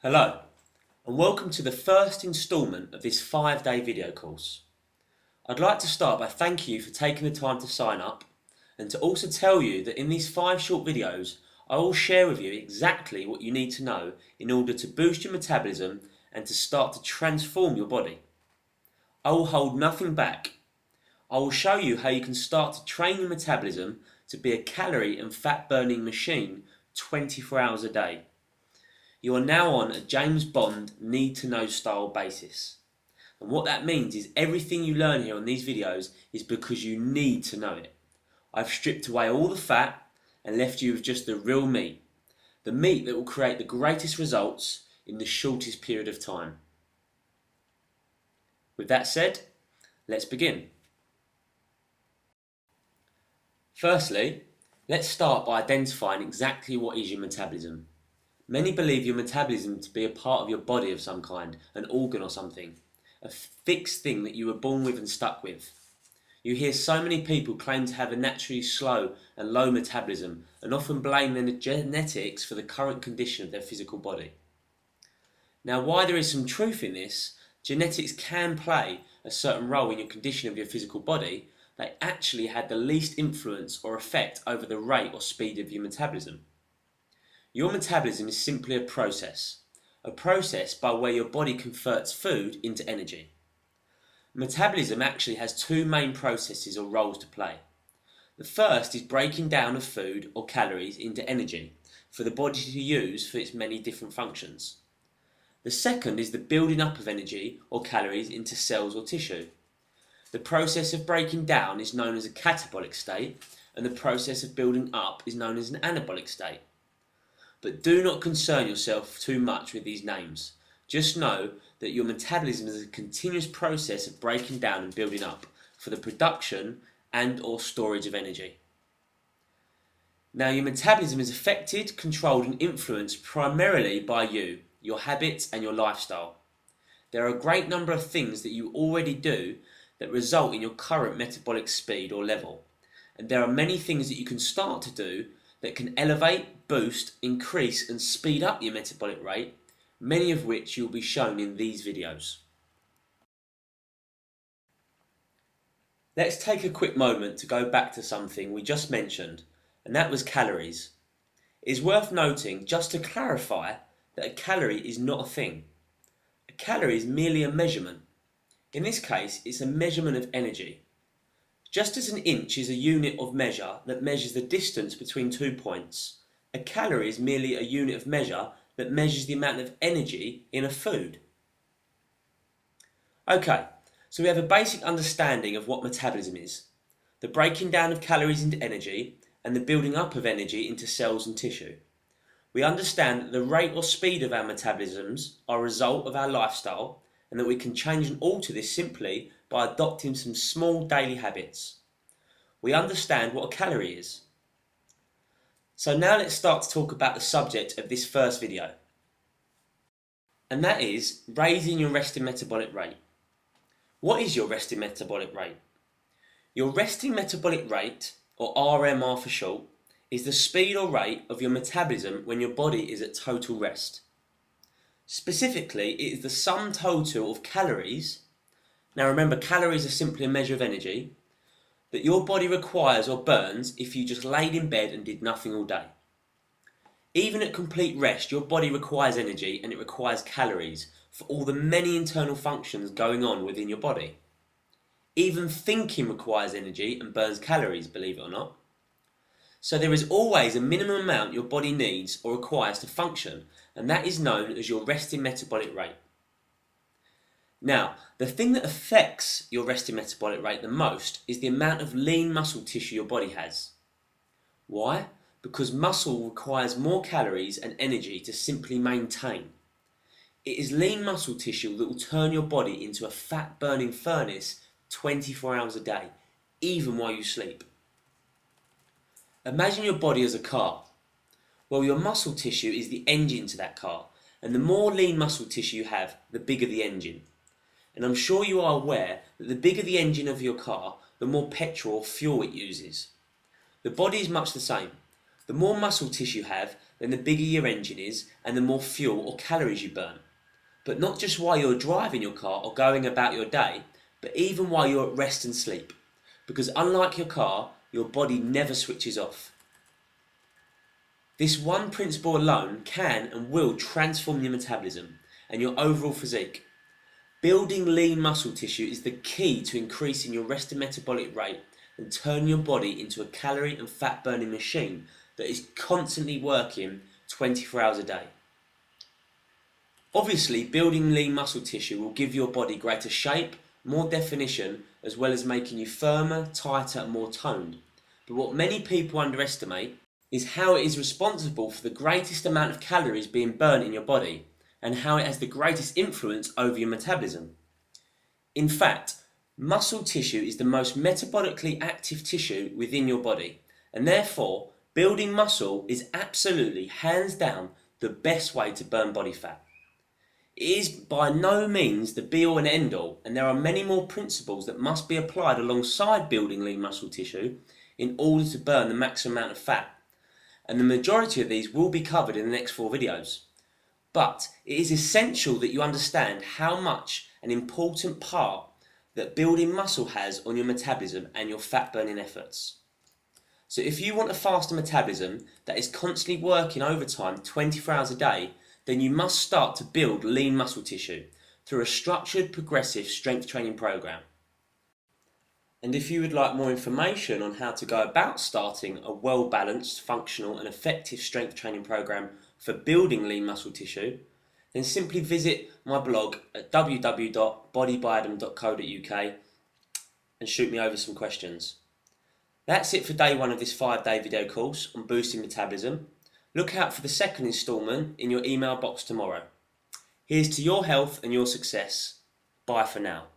Hello, and welcome to the first instalment of this 5-day video course. I'd like to start by thanking you for taking the time to sign up, and to also tell you that in these 5 short videos I will share with you exactly what you need to know in order to boost your metabolism and to start to transform your body. I will hold nothing back. I will show you how you can start to train your metabolism to be a calorie and fat burning machine 24 hours a day. You are now on a James Bond need-to-know style basis. And what that means is everything you learn here on these videos is because you need to know it. I've stripped away all the fat and left you with just the real meat. The meat that will create the greatest results in the shortest period of time. With that said, let's begin. Firstly, let's start by identifying exactly what is your metabolism. Many believe your metabolism to be a part of your body of some kind, an organ or something, a fixed thing that you were born with and stuck with. You hear so many people claim to have a naturally slow and low metabolism and often blame their genetics for the current condition of their physical body. Now, while there is some truth in this, genetics can play a certain role in your condition of your physical body, they actually had the least influence or effect over the rate or speed of your metabolism. Your metabolism is simply a process by where your body converts food into energy. Metabolism actually has 2 main processes or roles to play. The first is breaking down of food or calories into energy for the body to use for its many different functions. The second is the building up of energy or calories into cells or tissue. The process of breaking down is known as a catabolic state, and the process of building up is known as an anabolic state. But do not concern yourself too much with these names. Just know that your metabolism is a continuous process of breaking down and building up for the production and or storage of energy. Now, your metabolism is affected, controlled and influenced primarily by you, your habits and your lifestyle. There are a great number of things that you already do that result in your current metabolic speed or level. And there are many things that you can start to do that can elevate, boost, increase and speed up your metabolic rate, many of which you'll be shown in these videos. Let's take a quick moment to go back to something we just mentioned, and that was calories. It is worth noting, just to clarify, that a calorie is not a thing. A calorie is merely a measurement. In this case, it's a measurement of energy. Just as an inch is a unit of measure that measures the distance between 2 points, a calorie is merely a unit of measure that measures the amount of energy in a food. Okay, so we have a basic understanding of what metabolism is, the breaking down of calories into energy and the building up of energy into cells and tissue. We understand that the rate or speed of our metabolisms are a result of our lifestyle, and that we can change and alter this simply by adopting some small daily habits. We understand what a calorie is. So now let's start to talk about the subject of this first video. And that is raising your resting metabolic rate. What is your resting metabolic rate? Your resting metabolic rate, or RMR for short, is the speed or rate of your metabolism when your body is at total rest. Specifically, it is the sum total of calories. Now remember, calories are simply a measure of energy that your body requires or burns if you just laid in bed and did nothing all day. Even at complete rest, your body requires energy and it requires calories for all the many internal functions going on within your body. Even thinking requires energy and burns calories, believe it or not. So there is always a minimum amount your body needs or requires to function, and that is known as your resting metabolic rate. Now, the thing that affects your resting metabolic rate the most is the amount of lean muscle tissue your body has. Why? Because muscle requires more calories and energy to simply maintain. It is lean muscle tissue that will turn your body into a fat burning furnace 24 hours a day, even while you sleep. Imagine your body as a car. Well, your muscle tissue is the engine to that car, and the more lean muscle tissue you have, the bigger the engine. And I'm sure you are aware that the bigger the engine of your car, the more petrol or fuel it uses. The body is much the same. The more muscle tissue you have, then the bigger your engine is and the more fuel or calories you burn. But not just while you're driving your car or going about your day, but even while you're at rest and sleep. Because unlike your car, your body never switches off. This one principle alone can and will transform your metabolism and your overall physique. Building lean muscle tissue is the key to increasing your resting metabolic rate and turning your body into a calorie and fat burning machine that is constantly working 24 hours a day. Obviously, building lean muscle tissue will give your body greater shape, more definition, as well as making you firmer, tighter and more toned. But what many people underestimate is how it is responsible for the greatest amount of calories being burnt in your body and how it has the greatest influence over your metabolism. In fact, muscle tissue is the most metabolically active tissue within your body, and therefore building muscle is absolutely, hands down, the best way to burn body fat. It is by no means the be-all and end-all, and there are many more principles that must be applied alongside building lean muscle tissue in order to burn the maximum amount of fat, and the majority of these will be covered in the next 4 videos. But it is essential that you understand how much an important part that building muscle has on your metabolism and your fat burning efforts. So if you want a faster metabolism that is constantly working overtime 24 hours a day, then you must start to build lean muscle tissue through a structured, progressive strength training program. And if you would like more information on how to go about starting a well-balanced, functional and effective strength training program for building lean muscle tissue, then simply visit my blog at www.bodybyadam.co.uk and shoot me over some questions. That's it for day 1 of this 5-day video course on boosting metabolism. Look out for the second instalment in your email box tomorrow. Here's to your health and your success. Bye for now.